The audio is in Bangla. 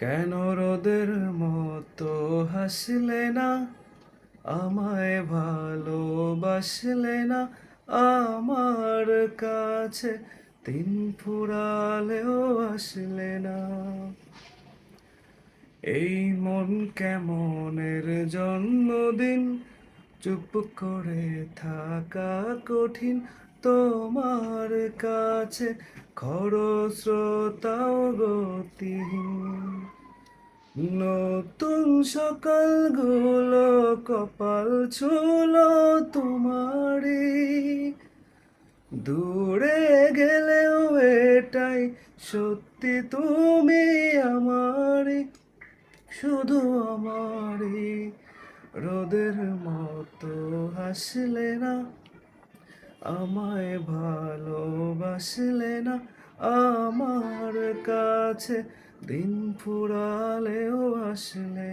কেন রোদের মতো হাসলে না, আমায় ভালোবাসলে না, আমার কাছে দিন ফুরালেও আসলে না। এই মন কেমনের জন্মদিন, চুপ করে থাকা কঠিন তোমার কাছে, খরস্রোতাও গতিহীন। নতুন সকালগুলো কপাল ছুলো তোমারই, দূরে গেলেও এটাই সত্যি, তুমি আমারই, শুধু আমারই। রোদের মতো হাসলে না, আমায় ভালোবাসলে না, আমার কাছে দিন ফুরালেও আসলে